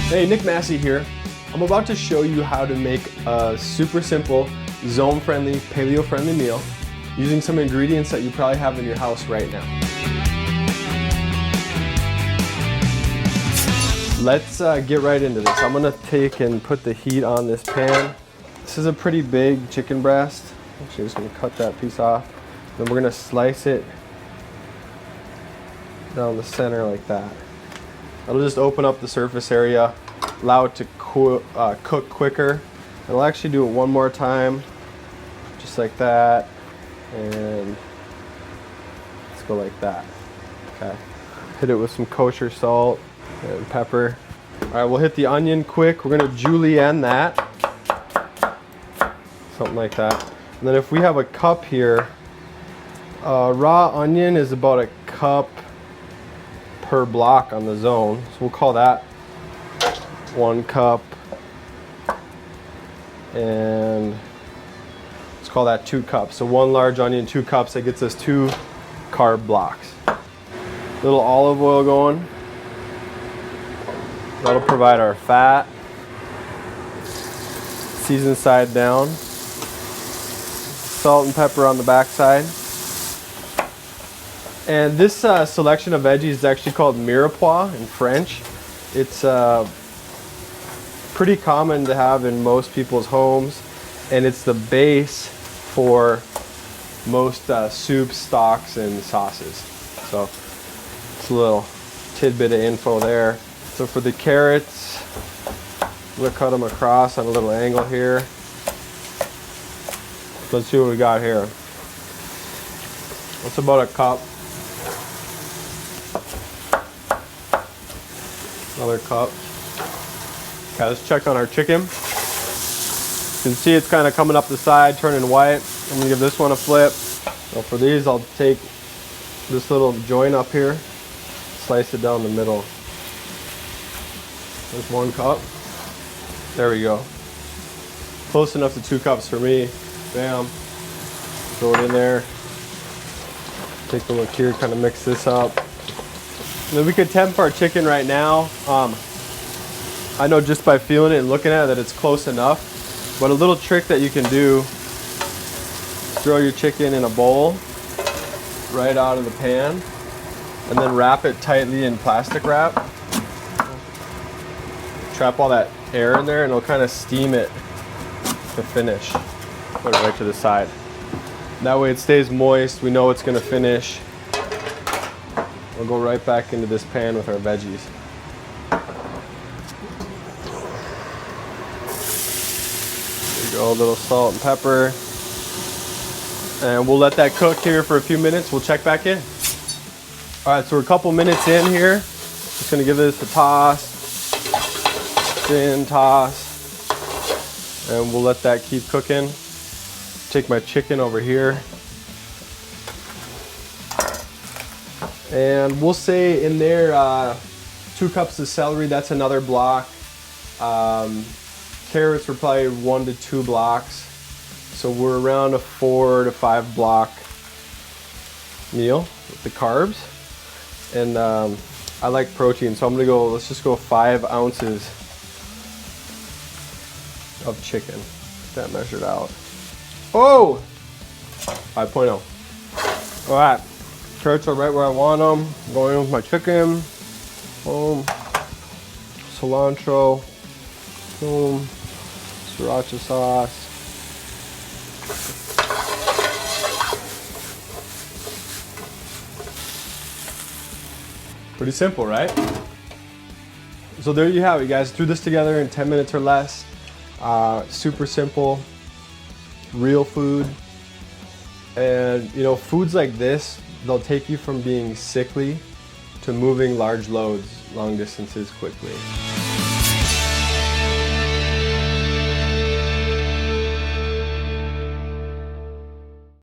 Hey, Nick Massie here. I'm about to show you how to make a super simple, zone-friendly, paleo-friendly meal using some ingredients that you probably have in your house right now. Let's get right into this. I'm gonna take and put the heat on this pan. This is a pretty big chicken breast. Actually, I'm just gonna cut that piece off. Then we're gonna slice it down the center like that. That'll just open up the surface area, allow it to cook quicker. And I'll actually do it one more time, just like that. And let's go like that. Okay. Hit it with some kosher salt and pepper. All right, we'll hit the onion quick. We're gonna julienne that. Something like that. And then if we have a cup here, raw onion is about a cup per block on the zone. So we'll call that 1 cup. And let's call that 2 cups. So 1 large onion, 2 cups, that gets us 2 carb blocks. Little olive oil going. That'll provide our fat. Season side down. Salt and pepper on the back side. And this selection of veggies is actually called mire in French. It's pretty common to have in most people's homes, and it's the base for most soups, stocks, and sauces. So it's a little tidbit of info there. So for the carrots, I'm gonna cut them across on a little angle here. Let's see what we got here. That's about a cup. Another cup. Okay, let's check on our chicken. You can see it's kind of coming up the side, turning white. I'm gonna give this one a flip. So for these, I'll take this little joint up here, slice it down the middle. There's 1 cup. There we go. Close enough to 2 cups for me. Bam. Throw it in there. Take a look here, kind of mix this up. And then we could temp our chicken right now. I know just by feeling it and looking at it that it's close enough. But a little trick that you can do, throw your chicken in a bowl right out of the pan and then wrap it tightly in plastic wrap. Trap all that air in there and it'll kind of steam it to finish. Put it right to the side. That way it stays moist. We know it's gonna finish. We'll go right back into this pan with our veggies. There you go, a little salt and pepper. And we'll let that cook here for a few minutes. We'll check back in. All right, so we're a couple minutes in here. Just gonna give this a toss. Spin, toss. And we'll let that keep cooking. Take my chicken over here. And we'll say in there 2 cups of celery, that's another block. Carrots were probably 1 to 2 blocks. So we're around a 4 to 5 block meal with the carbs. And I like protein, so I'm gonna go, let's just go 5 ounces of chicken. Get that measured out. Oh! 5.0. All right. Carrots are right where I want them. I'm going with my chicken. Boom. Cilantro. Boom. Sriracha sauce. Pretty simple, right? So there you have it, guys. Threw this together in 10 minutes or less. Super simple. Real food. And you know, foods like this, they'll take you from being sickly to moving large loads long distances quickly.